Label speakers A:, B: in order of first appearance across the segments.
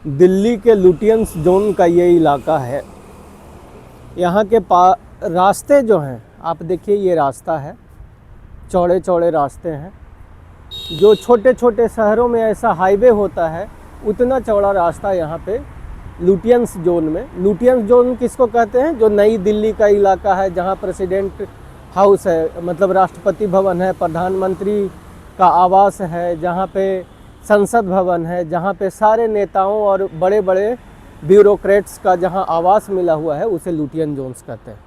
A: दिल्ली के Lutyens zone का ये इलाका है। यहाँ के रास्ते जो हैं, आप देखिए ये रास्ता है, चौड़े चौड़े रास्ते हैं। जो छोटे छोटे शहरों में ऐसा हाईवे होता है उतना चौड़ा रास्ता यहाँ पे लुटियंस जोन में। लुटियंस जोन किसको कहते हैं? जो नई दिल्ली का इलाका है, जहाँ प्रेसिडेंट हाउस है, मतलब राष्ट्रपति भवन है, प्रधानमंत्री का आवास है, जहाँ पे संसद भवन है, जहाँ पे सारे नेताओं और बड़े बड़े ब्यूरोक्रेट्स का जहाँ आवास मिला हुआ है, उसे लुटियन जोन्स कहते हैं।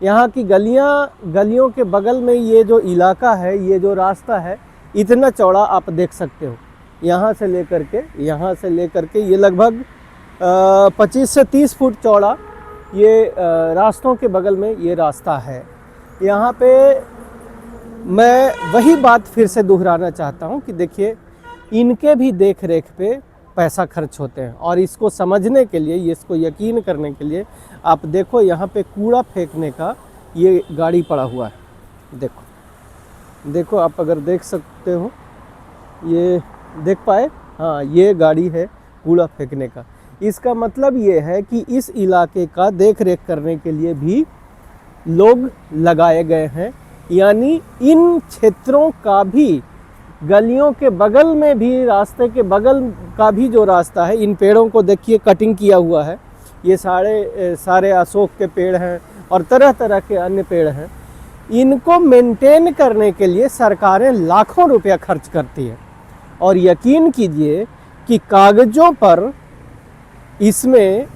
A: यहाँ की गलियों के बगल में ये जो इलाका है, ये जो रास्ता है, इतना चौड़ा आप देख सकते हो। यहाँ से लेकर के ये लगभग 25 से 30 फुट चौड़ा ये रास्तों के बगल में ये रास्ता है। यहाँ पे मैं वही बात फिर से दोहराना चाहता हूँ कि देखिए, इनके भी देख रेख पे पैसा खर्च होते हैं। और इसको समझने के लिए, इसको यकीन करने के लिए, आप देखो यहाँ पे कूड़ा फेंकने का ये गाड़ी पड़ा हुआ है। देखो आप अगर देख सकते हो, ये देख पाए? हाँ, ये गाड़ी है कूड़ा फेंकने का। इसका मतलब ये है कि इस इलाके का देख रेख करने के लिए भी लोग लगाए गए हैं। यानी इन क्षेत्रों का भी, गलियों के बगल में भी, रास्ते के बगल का भी जो रास्ता है, इन पेड़ों को देखिए कटिंग किया हुआ है। ये सारे अशोक के पेड़ हैं और तरह तरह के अन्य पेड़ हैं। इनको मेंटेन करने के लिए सरकारें लाखों रुपया खर्च करती है। और यकीन कीजिए कि कागज़ों पर इसमें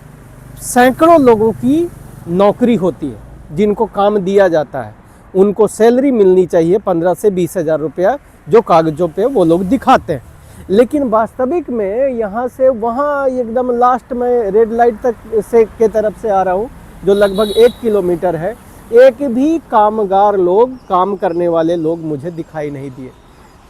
A: सैकड़ों लोगों की नौकरी होती है, जिनको काम दिया जाता है। उनको सैलरी मिलनी चाहिए 15 से 20 हज़ार रुपया, जो कागज़ों पे वो लोग दिखाते हैं। लेकिन वास्तविक में यहाँ से वहाँ एकदम लास्ट में रेड लाइट तक से के तरफ से आ रहा हूँ, जो लगभग 1 किलोमीटर है, एक भी कामगार लोग, काम करने वाले लोग मुझे दिखाई नहीं दिए।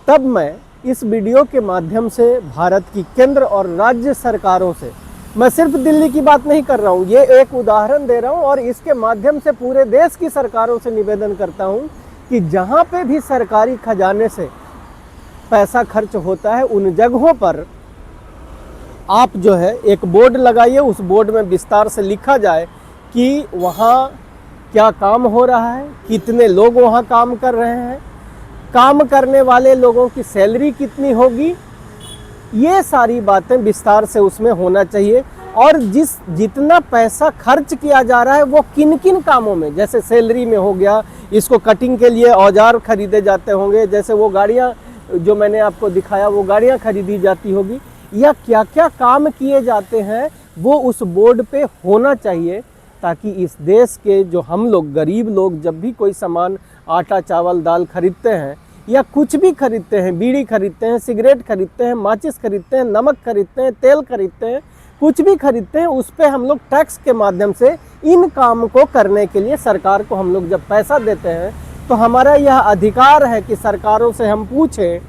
A: तब मैं इस वीडियो के माध्यम से भारत की केंद्र और राज्य सरकारों से, मैं सिर्फ दिल्ली की बात नहीं कर रहा हूँ, ये एक उदाहरण दे रहा हूँ, और इसके माध्यम से पूरे देश की सरकारों से निवेदन करता हूँ कि जहाँ पे भी सरकारी खजाने से पैसा खर्च होता है, उन जगहों पर आप जो है एक बोर्ड लगाइए। उस बोर्ड में विस्तार से लिखा जाए कि वहाँ क्या काम हो रहा है, कितने लोग वहाँ काम कर रहे हैं, काम करने वाले लोगों की सैलरी कितनी होगी। ये सारी बातें विस्तार से उसमें होना चाहिए। और जितना पैसा खर्च किया जा रहा है वो किन किन कामों में, जैसे सैलरी में हो गया, इसको कटिंग के लिए औजार खरीदे जाते होंगे, जैसे वो गाड़ियाँ जो मैंने आपको दिखाया वो गाड़ियाँ खरीदी जाती होगी, या क्या क्या काम किए जाते हैं वो उस बोर्ड पे होना चाहिए, ताकि इस देश के जो हम लोग गरीब लोग जब भी कोई सामान, आटा चावल दाल खरीदते हैं, या कुछ भी खरीदते हैं, बीड़ी खरीदते हैं, सिगरेट खरीदते हैं, माचिस खरीदते हैं, नमक खरीदते हैं, तेल खरीदते हैं, कुछ भी खरीदते हैं, उस पे हम लोग टैक्स के माध्यम से इन काम को करने के लिए सरकार को हम लोग जब पैसा देते हैं, तो हमारा यह अधिकार है कि सरकारों से हम पूछें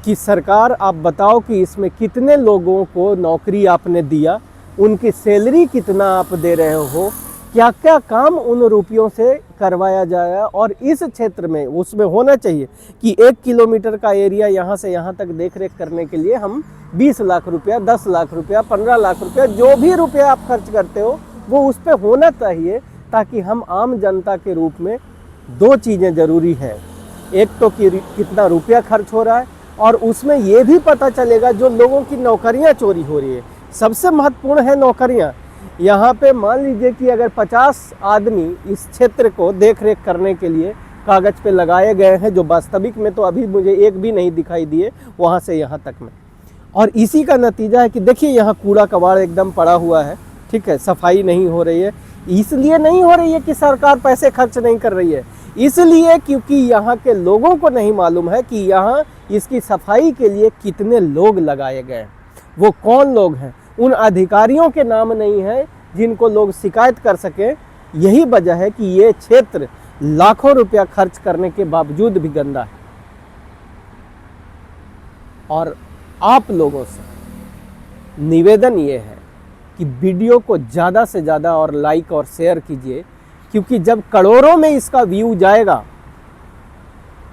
A: कि सरकार आप बताओ कि इसमें कितने लोगों को नौकरी आपने दिया, उनकी सैलरी कितना आप दे रहे हो, क्या क्या काम उन रुपयों से करवाया जाए। और इस क्षेत्र में उसमें होना चाहिए कि 1 किलोमीटर का एरिया यहाँ से यहाँ तक देख रेख करने के लिए हम 20 लाख रुपया, 10 लाख रुपया, 15 लाख रुपया, जो भी रुपया आप खर्च करते हो वो उस पर होना चाहिए, ताकि हम आम जनता के रूप में 2 चीज़ें ज़रूरी है। एक तो कि कितना रुपया खर्च हो रहा है, और उसमें ये भी पता चलेगा जो लोगों की नौकरियां चोरी हो रही है। सबसे महत्वपूर्ण है नौकरियां। यहाँ पे मान लीजिए कि अगर 50 आदमी इस क्षेत्र को देख रेख करने के लिए कागज़ पे लगाए गए हैं, जो वास्तविक में तो अभी मुझे एक भी नहीं दिखाई दिए वहाँ से यहाँ तक में। और इसी का नतीजा है कि देखिए यहाँ कूड़ा कबाड़ एकदम पड़ा हुआ है, ठीक है, सफाई नहीं हो रही है। इसलिए नहीं हो रही है कि सरकार पैसे खर्च नहीं कर रही है, इसलिए क्योंकि यहाँ के लोगों को नहीं मालूम है कि यहाँ इसकी सफाई के लिए कितने लोग लगाए गए हैं, वो कौन लोग हैं, उन अधिकारियों के नाम नहीं है जिनको लोग शिकायत कर सकें। यही वजह है कि ये क्षेत्र लाखों रुपया खर्च करने के बावजूद भी गंदा है। और आप लोगों से निवेदन ये है कि वीडियो को ज़्यादा से ज़्यादा और लाइक और शेयर कीजिए, क्योंकि जब करोड़ों में इसका व्यू जाएगा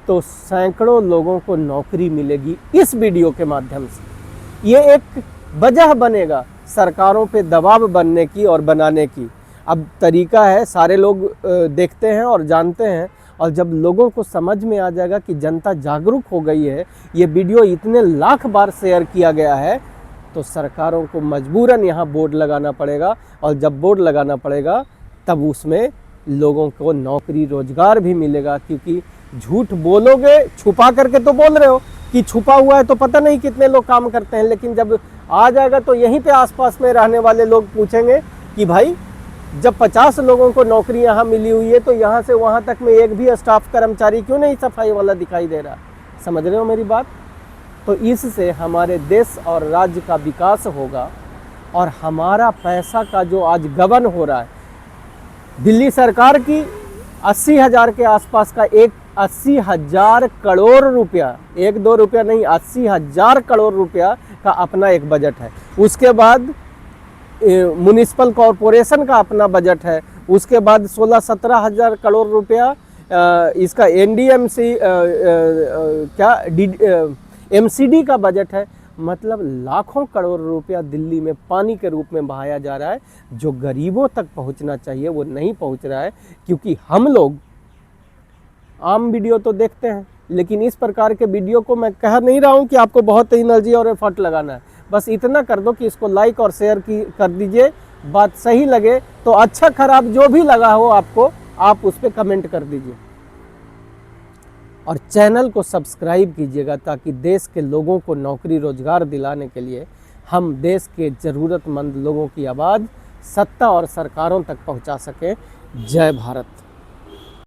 A: तो सैकड़ों लोगों को नौकरी मिलेगी इस वीडियो के माध्यम से। ये एक वजह बनेगा सरकारों पे दबाव बनने की और बनाने की। अब तरीका है, सारे लोग देखते हैं और जानते हैं, और जब लोगों को समझ में आ जाएगा कि जनता जागरूक हो गई है, ये वीडियो इतने लाख बार शेयर किया गया है, तो सरकारों को मजबूरन यहाँ बोर्ड लगाना पड़ेगा। और जब बोर्ड लगाना पड़ेगा तब उसमें लोगों को नौकरी रोजगार भी मिलेगा। क्योंकि झूठ बोलोगे, छुपा करके तो बोल रहे हो कि छुपा हुआ है तो पता नहीं कितने लोग काम करते हैं, लेकिन जब आ जाएगा तो यहीं पे आसपास में रहने वाले लोग पूछेंगे कि भाई जब 50 लोगों को नौकरी यहाँ मिली हुई है तो यहाँ से वहाँ तक में एक भी स्टाफ कर्मचारी क्यों नहीं सफाई वाला दिखाई दे रहा। समझ रहे हो मेरी बात? तो इससे हमारे देश और राज्य का विकास होगा। और हमारा पैसा का जो आज गबन हो रहा है, दिल्ली सरकार की 80,000 के आसपास का 80,000 करोड़ रुपया, 1-2 रुपया नहीं, 80,000 करोड़ रुपया का अपना एक बजट है। उसके बाद म्युनिसिपल कॉरपोरेशन का अपना बजट है। उसके बाद 16-17 हज़ार करोड़ रुपया इसका एनडीएमसी एमसीडी का बजट है। मतलब लाखों करोड़ रुपया दिल्ली में पानी के रूप में बहाया जा रहा है, जो गरीबों तक पहुंचना चाहिए वो नहीं पहुंच रहा है। क्योंकि हम लोग आम वीडियो तो देखते हैं, लेकिन इस प्रकार के वीडियो को मैं कह नहीं रहा हूं कि आपको बहुत एनर्जी और एफर्ट लगाना है। बस इतना कर दो कि इसको लाइक और शेयर कर दीजिए। बात सही लगे तो अच्छा खराब जो भी लगा हो आपको, आप उस पर कमेंट कर दीजिए। और चैनल को सब्सक्राइब कीजिएगा ताकि देश के लोगों को नौकरी रोजगार दिलाने के लिए हम देश के ज़रूरतमंद लोगों की आवाज़ सत्ता और सरकारों तक पहुंचा सकें। जय भारत।